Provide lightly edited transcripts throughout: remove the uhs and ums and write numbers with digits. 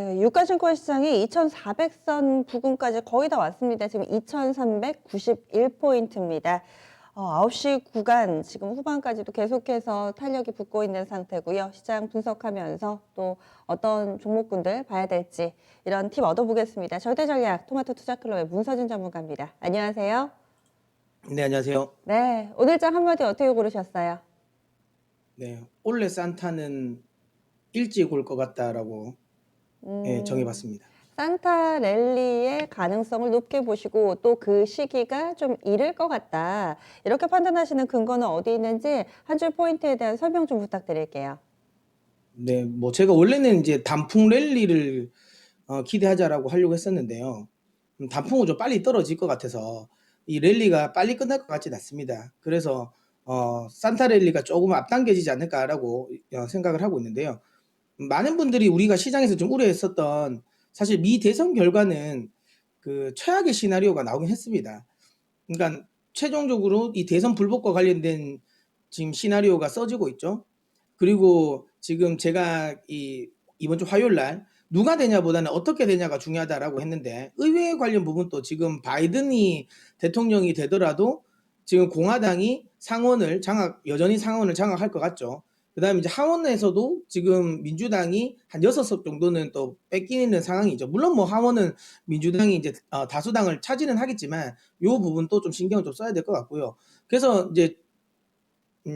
네. 유가증권 시장이 2,400선 부근까지 거의 다 왔습니다. 지금 2,391포인트입니다. 9시 구간 지금 후반까지도 계속해서 탄력이 붙고 있는 상태고요. 시장 분석하면서 또 어떤 종목군들 봐야 될지 이런 팁 얻어보겠습니다. 절대전략 토마토 투자클럽의 문서준 전문가입니다. 안녕하세요. 네, 안녕하세요. 네. 오늘장 한마디 어떻게 고르셨어요? 네, 올해 산타는 일찍 올 것 같다라고 음. 정해봤습니다. 산타 랠리의 가능성을 높게 보시고 또 그 시기가 좀 이를 것 같다. 이렇게 판단하시는 근거는 어디 있는지 한 줄 포인트에 대한 설명 좀 부탁드릴게요. 네, 뭐 제가 원래는 이제 단풍 랠리를 기대하자라고 하려고 했었는데요. 단풍은 좀 빨리 떨어질 것 같아서 이 랠리가 빨리 끝날 것 같지는 않습니다. 그래서 산타 랠리가 조금 앞당겨지지 않을까라고 생각을 하고 있는데요. 많은 분들이 우리가 시장에서 좀 우려했었던 사실 미 대선 결과는 그 최악의 시나리오가 나오긴 했습니다. 그러니까 최종적으로 이 대선 불복과 관련된 지금 시나리오가 써지고 있죠. 그리고 지금 제가 이번 주 화요일 날 누가 되냐보다는 어떻게 되냐가 중요하다라고 했는데 의회 관련 부분도 지금 바이든이 대통령이 되더라도 지금 공화당이 여전히 상원을 장악할 것 같죠. 그다음에 이제 하원에서도 지금 민주당이 한 6석 정도는 또 뺏기는 상황이죠. 물론 뭐 하원은 민주당이 이제 다수당을 차지는 하겠지만 요 부분도 좀 신경을 좀 써야 될 것 같고요. 그래서 이제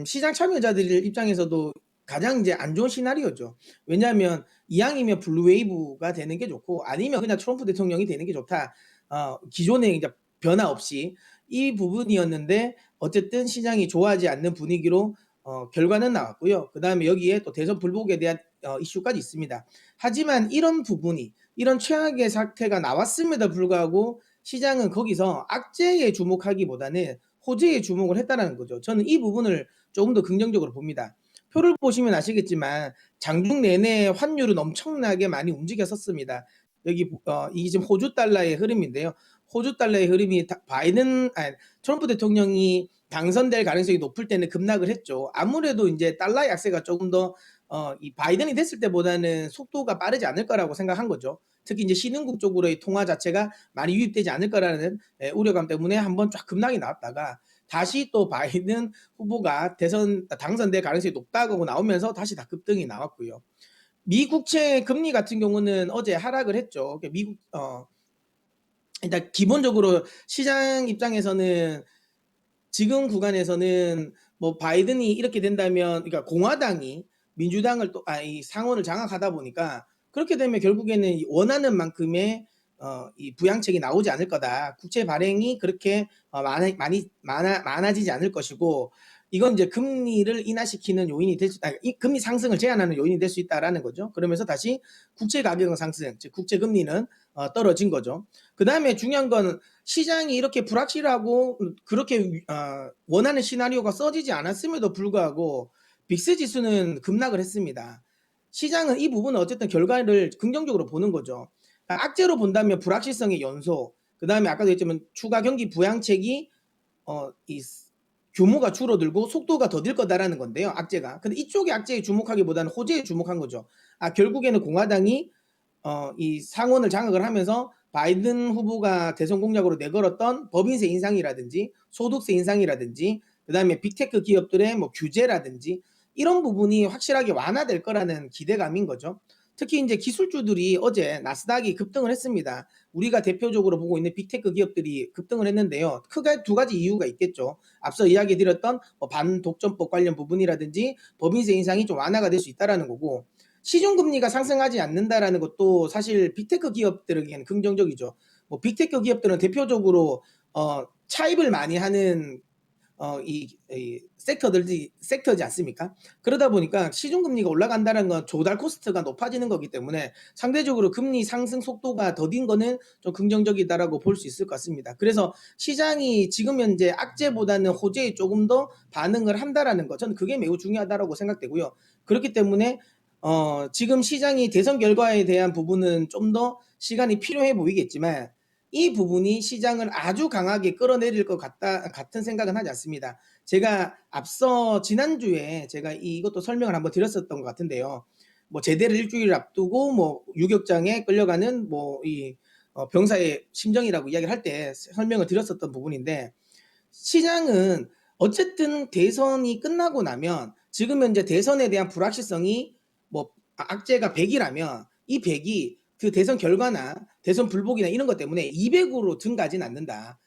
시장 참여자들 입장에서도 가장 이제 안 좋은 시나리오죠. 왜냐하면 이왕이면 블루 웨이브가 되는 게 좋고 아니면 그냥 트럼프 대통령이 되는 게 좋다. 기존에 이제 변화 없이 이 부분이었는데 어쨌든 시장이 좋아하지 않는 분위기로 결과는 나왔고요. 그다음에 여기에 또 대선 불복에 대한 이슈까지 있습니다. 하지만 이런 최악의 사태가 나왔음에도 불구하고 시장은 거기서 악재에 주목하기보다는 호재에 주목을 했다라는 거죠. 저는 이 부분을 조금 더 긍정적으로 봅니다. 표를 보시면 아시겠지만 장중 내내 환율은 엄청나게 많이 움직였었습니다. 이게 지금 호주 달러의 흐름인데요. 호주 달러의 흐름이 트럼프 대통령이 당선될 가능성이 높을 때는 급락을 했죠. 아무래도 이제 달러 약세가 조금 더 이 바이든이 됐을 때보다는 속도가 빠르지 않을 거라고 생각한 거죠. 특히 이제 신흥국 쪽으로의 통화 자체가 많이 유입되지 않을 거라는 우려감 때문에 한번 쫙 급락이 나왔다가 다시 또 바이든 후보가 당선될 가능성이 높다고 나오면서 다시 다 급등이 나왔고요. 미 국채 금리 같은 경우는 어제 하락을 했죠. 일단 기본적으로 시장 입장에서는 지금 구간에서는 뭐 바이든이 이렇게 된다면, 그러니까 공화당이 민주당을 이 상원을 장악하다 보니까 그렇게 되면 결국에는 원하는 만큼의 이 부양책이 나오지 않을 거다. 국채 발행이 그렇게 많아지지 않을 것이고, 이건 이제 금리를 인하시키는 요인이 이 금리 상승을 제한하는 요인이 될 수 있다라는 거죠. 그러면서 다시 국채 가격 상승, 즉 국채 금리는 떨어진 거죠. 그 다음에 중요한 건 시장이 이렇게 불확실하고 그렇게 원하는 시나리오가 써지지 않았음에도 불구하고 빅스 지수는 급락을 했습니다. 시장은 이 부분은 어쨌든 결과를 긍정적으로 보는 거죠. 악재로 본다면 불확실성의 연소, 그 다음에 아까도 했지만 추가 경기 부양책이 이 규모가 줄어들고 속도가 더딜 거다라는 건데요. 악재가. 근데 이쪽의 악재에 주목하기보다는 호재에 주목한 거죠. 결국에는 공화당이 이 상원을 장악을 하면서 바이든 후보가 대선 공약으로 내걸었던 법인세 인상이라든지 소득세 인상이라든지 그다음에 빅테크 기업들의 뭐 규제라든지 이런 부분이 확실하게 완화될 거라는 기대감인 거죠. 특히 이제 기술주들이 어제 나스닥이 급등을 했습니다. 우리가 대표적으로 보고 있는 빅테크 기업들이 급등을 했는데요. 크게 두 가지 이유가 있겠죠. 앞서 이야기 드렸던 반독점법 관련 부분이라든지 법인세 인상이 좀 완화가 될 수 있다라는 거고, 시중금리가 상승하지 않는다라는 것도 사실 빅테크 기업들에게는 긍정적이죠. 뭐 빅테크 기업들은 대표적으로 차입을 많이 하는 섹터지 않습니까? 그러다 보니까 시중금리가 올라간다는 건 조달 코스트가 높아지는 거기 때문에 상대적으로 금리 상승 속도가 더딘 거는 좀 긍정적이다라고 볼 수 있을 것 같습니다. 그래서 시장이 지금 현재 악재보다는 호재에 조금 더 반응을 한다라는 거, 저는 그게 매우 중요하다라고 생각되고요. 그렇기 때문에 지금 시장이 대선 결과에 대한 부분은 좀 더 시간이 필요해 보이겠지만 이 부분이 시장을 아주 강하게 끌어내릴 것 같은 생각은 하지 않습니다. 제가 앞서 지난주에 제가 이것도 설명을 한번 드렸었던 것 같은데요. 뭐 제대를 일주일 앞두고 뭐 유격장에 끌려가는 뭐 이 병사의 심정이라고 이야기를 할 때 설명을 드렸었던 부분인데 시장은 어쨌든 대선이 끝나고 나면 지금 현재 대선에 대한 불확실성이 뭐 악재가 100이라면 이 100이 그 대선 결과나 대선 불복이나 이런 것 때문에 200으로 증가하진 않는다.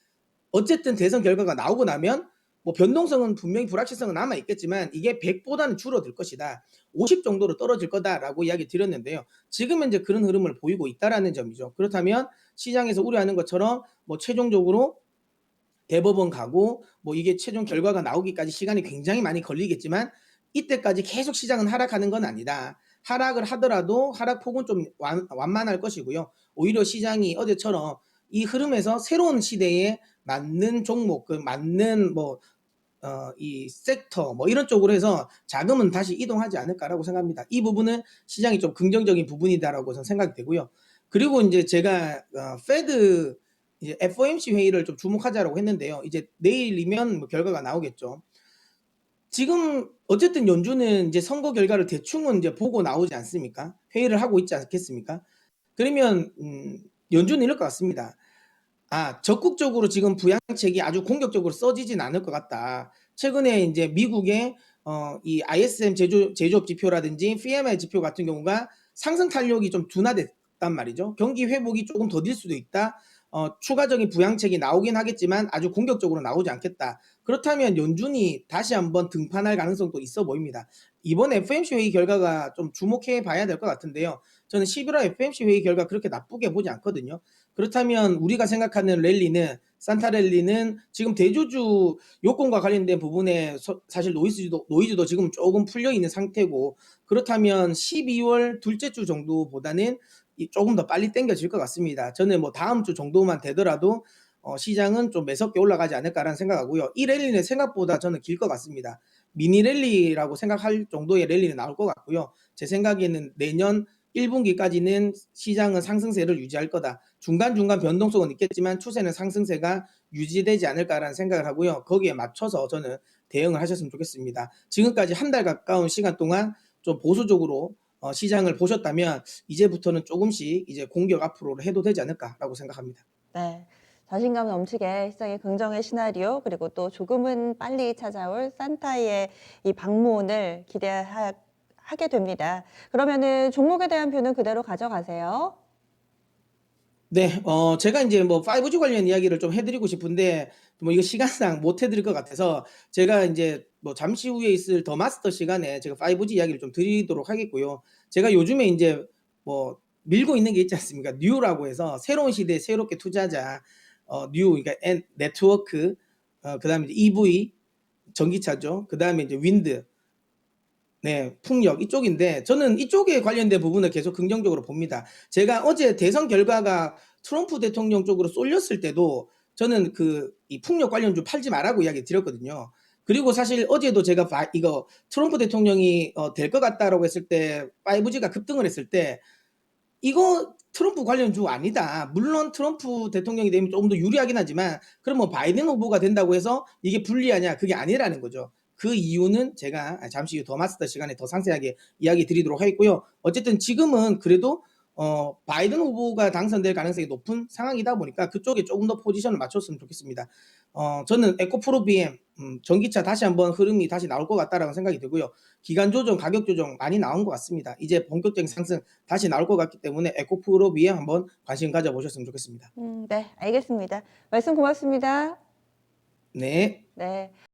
어쨌든 대선 결과가 나오고 나면 뭐 변동성은 분명히 불확실성은 남아 있겠지만 이게 100보다는 줄어들 것이다. 50 정도로 떨어질 거다라고 이야기 드렸는데요. 지금 현재 그런 흐름을 보이고 있다라는 점이죠. 그렇다면 시장에서 우려하는 것처럼 뭐 최종적으로 대법원 가고 뭐 이게 최종 결과가 나오기까지 시간이 굉장히 많이 걸리겠지만 이때까지 계속 시장은 하락하는 건 아니다. 하락을 하더라도 하락폭은 좀 완만할 것이고요. 오히려 시장이 어제처럼 이 흐름에서 새로운 시대에 맞는 종목, 그 맞는 뭐 이 섹터 뭐 이런 쪽으로 해서 자금은 다시 이동하지 않을까라고 생각합니다. 이 부분은 시장이 좀 긍정적인 부분이다라고 저는 생각이 되고요. 그리고 이제 제가 페드 이제 FOMC 회의를 좀 주목하자라고 했는데요. 이제 내일이면 뭐 결과가 나오겠죠. 지금 어쨌든 연준은 이제 선거 결과를 대충은 이제 보고 나오지 않습니까? 회의를 하고 있지 않겠습니까? 그러면 연준은 이럴 것 같습니다. 적극적으로 지금 부양책이 아주 공격적으로 써지진 않을 것 같다. 최근에 이제 미국의 이 ISM 제조업 지표라든지 PMI 지표 같은 경우가 상승 탄력이 좀 둔화됐단 말이죠. 경기 회복이 조금 더딜 수도 있다. 추가적인 부양책이 나오긴 하겠지만 아주 공격적으로 나오지 않겠다. 그렇다면 연준이 다시 한번 등판할 가능성도 있어 보입니다. 이번 FOMC 회의 결과가 좀 주목해 봐야 될 것 같은데요. 저는 11월 FOMC 회의 결과 그렇게 나쁘게 보지 않거든요. 그렇다면 우리가 생각하는 랠리는 산타 랠리는 지금 대주주 요건과 관련된 부분에 사실 노이즈도 지금 조금 풀려 있는 상태고 그렇다면 12월 둘째 주 정도보다는 조금 더 빨리 당겨질 것 같습니다. 저는 뭐 다음 주 정도만 되더라도 시장은 좀 매섭게 올라가지 않을까라는 생각하고요. 이 랠리는 생각보다 저는 길 것 같습니다. 미니 랠리라고 생각할 정도의 랠리는 나올 것 같고요. 제 생각에는 내년 1분기까지는 시장은 상승세를 유지할 거다. 중간중간 변동성은 있겠지만 추세는 상승세가 유지되지 않을까라는 생각을 하고요. 거기에 맞춰서 저는 대응을 하셨으면 좋겠습니다. 지금까지 한 달 가까운 시간 동안 좀 보수적으로 시장을 보셨다면 이제부터는 조금씩 이제 공격 앞으로 해도 되지 않을까라고 생각합니다. 네. 자신감 넘치게 시장의 긍정의 시나리오 그리고 또 조금은 빨리 찾아올 산타의 이 방문을 기대하게 됩니다. 그러면은 종목에 대한 뷰는 그대로 가져가세요. 네. 제가 인제 뭐 5G 관련 이야기를 좀 해 드리고 싶은데 뭐 이거 시간상 못 해 드릴 것 같아서 제가 인제 뭐 잠시 후에 있을 더 마스터 시간에 제가 5G 이야기를 좀 드리도록 하겠고요. 제가 요즘에 인제 뭐 밀고 있는 게 있지 않습니까? 뉴라고 해서 새로운 시대에 새롭게 투자하자. 뉴 그러니까 네트워크 그다음에 이제 EV 전기차죠. 그다음에 이제 윈드 네. 풍력 이쪽인데 저는 이쪽에 관련된 부분을 계속 긍정적으로 봅니다. 제가 어제 대선 결과가 트럼프 대통령 쪽으로 쏠렸을 때도 저는 이 풍력 관련주 팔지 말라고 이야기 드렸거든요. 그리고 사실 어제도 제가 이거 트럼프 대통령이 될 것 같다라고 했을 때 5G가 급등을 했을 때 이거 트럼프 관련주 아니다. 물론 트럼프 대통령이 되면 조금 더 유리하긴 하지만 그럼 뭐 바이든 후보가 된다고 해서 이게 불리하냐? 그게 아니라는 거죠. 그 이유는 제가 잠시 후 더 마스터 시간에 더 상세하게 이야기 드리도록 하겠고요. 어쨌든 지금은 그래도 바이든 후보가 당선될 가능성이 높은 상황이다 보니까 그쪽에 조금 더 포지션을 맞췄으면 좋겠습니다. 저는 에코프로 BM 전기차 다시 한번 흐름이 다시 나올 것 같다라는 생각이 들고요. 기간 조정, 가격 조정 많이 나온 것 같습니다. 이제 본격적인 상승 다시 나올 것 같기 때문에 에코프로 BM 한번 관심 가져보셨으면 좋겠습니다. 네, 알겠습니다. 말씀 고맙습니다. 네. 네.